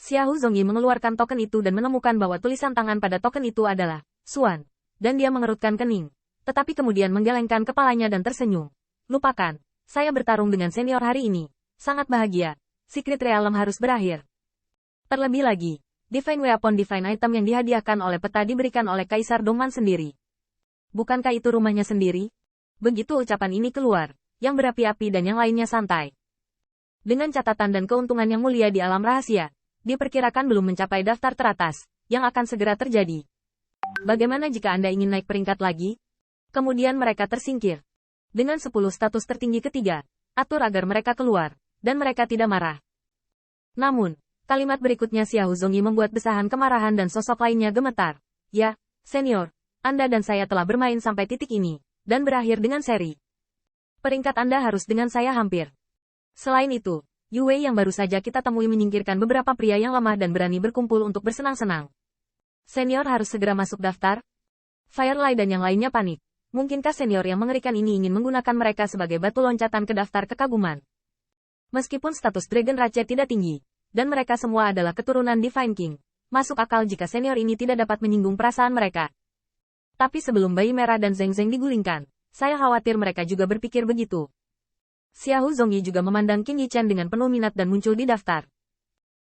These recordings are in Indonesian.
Xiao Zongyi mengeluarkan token itu dan menemukan bahwa tulisan tangan pada token itu adalah Xuan. Dan dia mengerutkan kening. Tetapi kemudian menggelengkan kepalanya dan tersenyum. Lupakan. Saya bertarung dengan senior hari ini. Sangat bahagia. Secret Realm harus berakhir. Terlebih lagi, Divine Weapon Divine Item yang dihadiahkan oleh peta diberikan oleh Kaisar Dongman sendiri. Bukankah itu rumahnya sendiri? Begitu ucapan ini keluar, yang berapi-api dan yang lainnya santai. Dengan catatan dan keuntungan yang mulia di alam rahasia, diperkirakan belum mencapai daftar teratas, yang akan segera terjadi. Bagaimana jika Anda ingin naik peringkat lagi? Kemudian mereka tersingkir. Dengan 10 status tertinggi ketiga, atur agar mereka keluar, dan mereka tidak marah. Namun, kalimat berikutnya Xiao Zongyi membuat besahan kemarahan dan sosok lainnya gemetar. Ya, senior, Anda dan saya telah bermain sampai titik ini, dan berakhir dengan seri. Peringkat Anda harus dengan saya hampir. Selain itu, Yue yang baru saja kita temui menyingkirkan beberapa pria yang lemah dan berani berkumpul untuk bersenang-senang. Senior harus segera masuk daftar. Firelight dan yang lainnya panik. Mungkinkah senior yang mengerikan ini ingin menggunakan mereka sebagai batu loncatan ke daftar kekaguman? Meskipun status Dragon Ratchet tidak tinggi, dan mereka semua adalah keturunan Divine King, masuk akal jika senior ini tidak dapat menyinggung perasaan mereka. Tapi sebelum bayi merah dan Zeng Zeng digulingkan, saya khawatir mereka juga berpikir begitu. Xiao Zongyi juga memandang Qin Yichen dengan penuh minat dan muncul di daftar.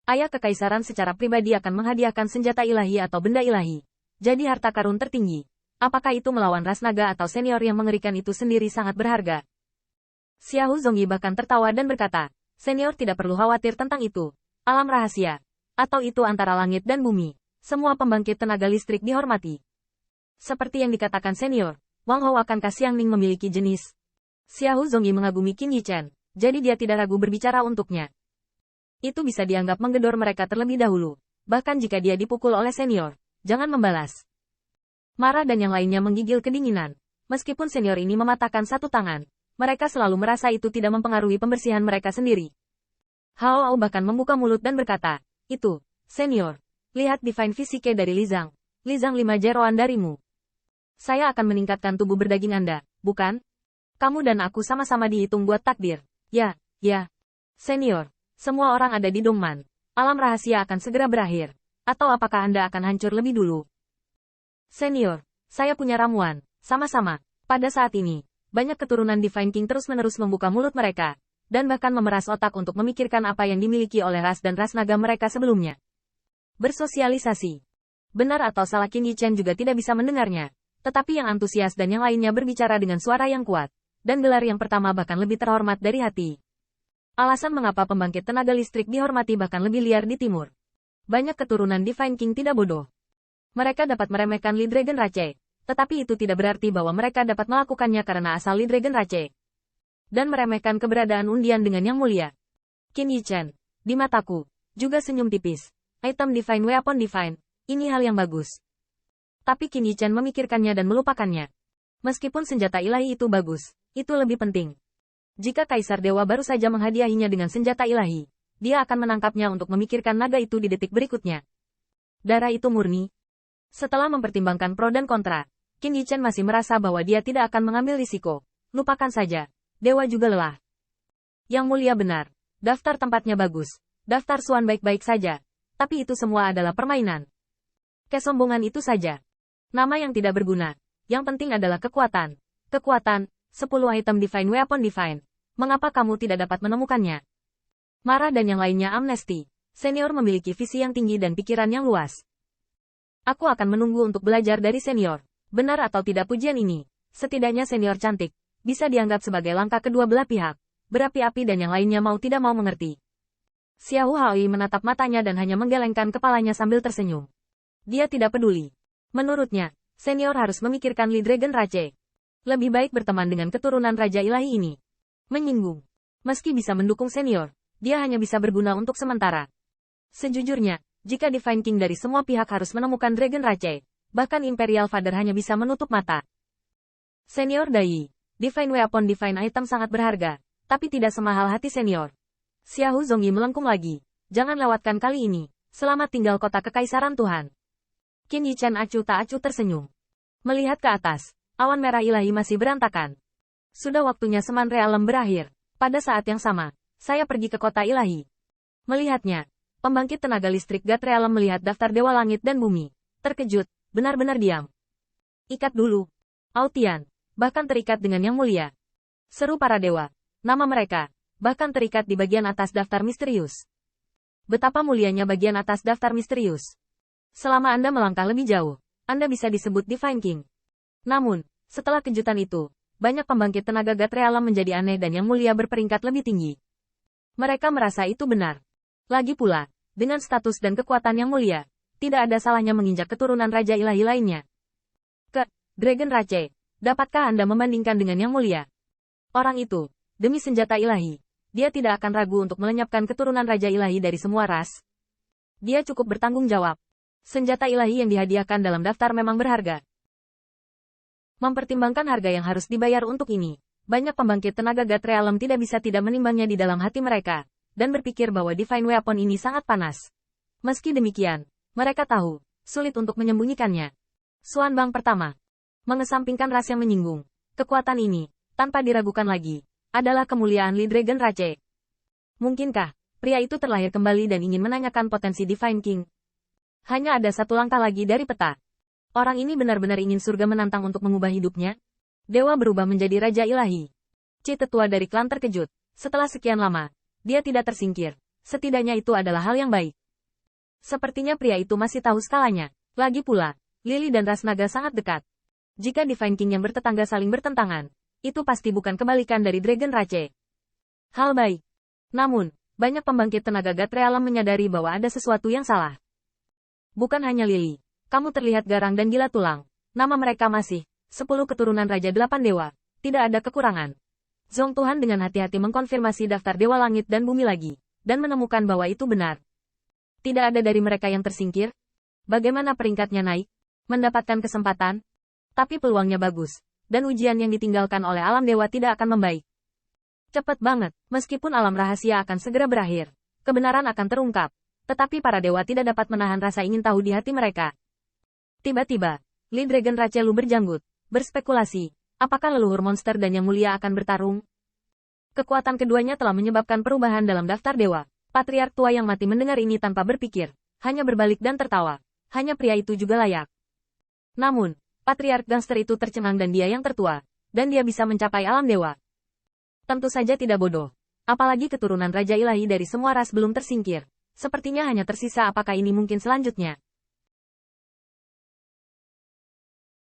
Ayah kekaisaran secara pribadi akan menghadiahkan senjata ilahi atau benda ilahi. Jadi harta karun tertinggi. Apakah itu melawan ras naga atau senior yang mengerikan itu sendiri sangat berharga? Xiao Zongyi bahkan tertawa dan berkata, senior tidak perlu khawatir tentang itu. Alam rahasia. Atau itu antara langit dan bumi. Semua pembangkit tenaga listrik dihormati. Seperti yang dikatakan senior, Wang Hou akankah Xiangning memiliki jenis? Xiao Zongyi mengagumi Qin Yichen, jadi dia tidak ragu berbicara untuknya. Itu bisa dianggap menggedor mereka terlebih dahulu. Bahkan jika dia dipukul oleh senior, jangan membalas. Marah dan yang lainnya menggigil kedinginan. Meskipun senior ini mematahkan satu tangan, mereka selalu merasa itu tidak mempengaruhi pembersihan mereka sendiri. Hao Ao bahkan membuka mulut dan berkata, itu, senior, lihat Divine Physique dari Lizang. Lizang 5 jeroan darimu. Saya akan meningkatkan tubuh berdaging Anda, bukan? Kamu dan aku sama-sama dihitung buat takdir. Ya, ya. Senior, semua orang ada di Dongman. Alam rahasia akan segera berakhir. Atau apakah Anda akan hancur lebih dulu? Senior, saya punya ramuan. Sama-sama. Pada saat ini, banyak keturunan Divine King terus-menerus membuka mulut mereka, dan bahkan memeras otak untuk memikirkan apa yang dimiliki oleh ras dan ras naga mereka sebelumnya. Bersosialisasi. Benar atau salah Qin Yichen juga tidak bisa mendengarnya. Tetapi yang antusias dan yang lainnya berbicara dengan suara yang kuat. Dan gelar yang pertama bahkan lebih terhormat dari hati. Alasan mengapa pembangkit tenaga listrik dihormati bahkan lebih liar di timur. Banyak keturunan Divine King tidak bodoh. Mereka dapat meremehkan Li Dragon Rache, tetapi itu tidak berarti bahwa mereka dapat melakukannya karena asal Li Dragon Rache. Dan meremehkan keberadaan undian dengan yang mulia. Qin Yichen, di mataku, juga senyum tipis. Item Divine Weapon Divine, ini hal yang bagus. Tapi Qin Yichen memikirkannya dan melupakannya. Meskipun senjata ilahi itu bagus, itu lebih penting. Jika Kaisar Dewa baru saja menghadiahinya dengan senjata ilahi, dia akan menangkapnya untuk memikirkan naga itu di detik berikutnya. Darah itu murni. Setelah mempertimbangkan pro dan kontra, Qin Yichen masih merasa bahwa dia tidak akan mengambil risiko. Lupakan saja. Dewa juga lelah. Yang mulia benar. Daftar tempatnya bagus. Daftar Xuan baik-baik saja. Tapi itu semua adalah permainan. Kesombongan itu saja. Nama yang tidak berguna. Yang penting adalah kekuatan. Kekuatan. 10 item Divine Weapon Divine. Mengapa kamu tidak dapat menemukannya? Marah dan yang lainnya amnesti. Senior memiliki visi yang tinggi dan pikiran yang luas. Aku akan menunggu untuk belajar dari senior. Benar atau tidak pujian ini? Setidaknya senior cantik. Bisa dianggap sebagai langkah kedua belah pihak. Berapi-api dan yang lainnya mau tidak mau mengerti. Xiao Haoi menatap matanya dan hanya menggelengkan kepalanya sambil tersenyum. Dia tidak peduli. Menurutnya, senior harus memikirkan Li Dragon Rache. Lebih baik berteman dengan keturunan Raja Ilahi ini. Menyinggung. Meski bisa mendukung senior, dia hanya bisa berguna untuk sementara. Sejujurnya, jika Divine King dari semua pihak harus menemukan Dragon Rache, bahkan Imperial Father hanya bisa menutup mata. Senior Dai, Divine Weapon Divine Item sangat berharga, tapi tidak semahal hati senior. Xiao Zongyi melengkung lagi. Jangan lewatkan kali ini. Selamat tinggal kota kekaisaran Tuhan. Qin Yichen acuh tak acuh tersenyum. Melihat ke atas. Awan merah ilahi masih berantakan. Sudah waktunya Seman Realem berakhir. Pada saat yang sama, saya pergi ke kota ilahi. Melihatnya, Pembangkit tenaga listrik God Realm melihat daftar Dewa Langit dan Bumi. Terkejut, benar-benar diam. Ikat dulu. Autian, bahkan terikat dengan Yang Mulia. Seru para dewa. Nama mereka, bahkan terikat di bagian atas daftar misterius. Betapa mulianya bagian atas daftar misterius. Selama Anda melangkah lebih jauh, Anda bisa disebut Divine King. Namun, setelah kejutan itu, banyak pembangkit tenaga God Realm menjadi aneh dan Yang Mulia berperingkat lebih tinggi. Mereka merasa itu benar. Lagi pula, dengan status dan kekuatan Yang Mulia, tidak ada salahnya menginjak keturunan Raja Ilahi lainnya. Dragon Rache, dapatkah Anda membandingkan dengan Yang Mulia? Orang itu, demi senjata ilahi, dia tidak akan ragu untuk melenyapkan keturunan Raja Ilahi dari semua ras. Dia cukup bertanggung jawab. Senjata ilahi yang dihadiahkan dalam daftar memang berharga. Mempertimbangkan harga yang harus dibayar untuk ini, banyak pembangkit tenaga God Realm tidak bisa tidak menimbangnya di dalam hati mereka, dan berpikir bahwa Divine Weapon ini sangat panas. Meski demikian, mereka tahu, sulit untuk menyembunyikannya. Suan Bang pertama. Mengesampingkan ras yang menyinggung, kekuatan ini, tanpa diragukan lagi, adalah kemuliaan Li Dragon Rache. Mungkinkah, pria itu terlahir kembali dan ingin menanyakan potensi Divine King? Hanya ada satu langkah lagi dari peta. Orang ini benar-benar ingin surga menantang untuk mengubah hidupnya? Dewa berubah menjadi Raja Ilahi. Ci tetua dari klan terkejut. Setelah sekian lama, dia tidak tersingkir. Setidaknya itu adalah hal yang baik. Sepertinya pria itu masih tahu skalanya. Lagi pula, Lily dan ras naga sangat dekat. Jika Divine King yang bertetangga saling bertentangan, itu pasti bukan kebalikan dari Dragon Rache. Hal baik. Namun, banyak pembangkit tenaga God Realm menyadari bahwa ada sesuatu yang salah. Bukan hanya Lily. Kamu terlihat garang dan gila tulang. Nama mereka masih 10 keturunan Raja 8 Dewa. Tidak ada kekurangan. Zong Tuhan dengan hati-hati mengkonfirmasi daftar Dewa Langit dan Bumi lagi, dan menemukan bahwa itu benar. Tidak ada dari mereka yang tersingkir. Bagaimana peringkatnya naik? Mendapatkan kesempatan? Tapi peluangnya bagus, dan ujian yang ditinggalkan oleh alam dewa tidak akan membaik. Cepat banget, meskipun alam rahasia akan segera berakhir, kebenaran akan terungkap, tetapi para dewa tidak dapat menahan rasa ingin tahu di hati mereka. Tiba-tiba, Li Dragon Rache Lu berjanggut, berspekulasi, apakah leluhur monster dan Yang Mulia akan bertarung? Kekuatan keduanya telah menyebabkan perubahan dalam daftar dewa. Patriark tua yang mati mendengar ini tanpa berpikir, hanya berbalik dan tertawa. Hanya pria itu juga layak. Namun, Patriark gangster itu tercengang dan dia yang tertua, dan dia bisa mencapai alam dewa. Tentu saja tidak bodoh. Apalagi keturunan Raja Ilahi dari semua ras belum tersingkir. Sepertinya hanya tersisa apakah ini mungkin selanjutnya.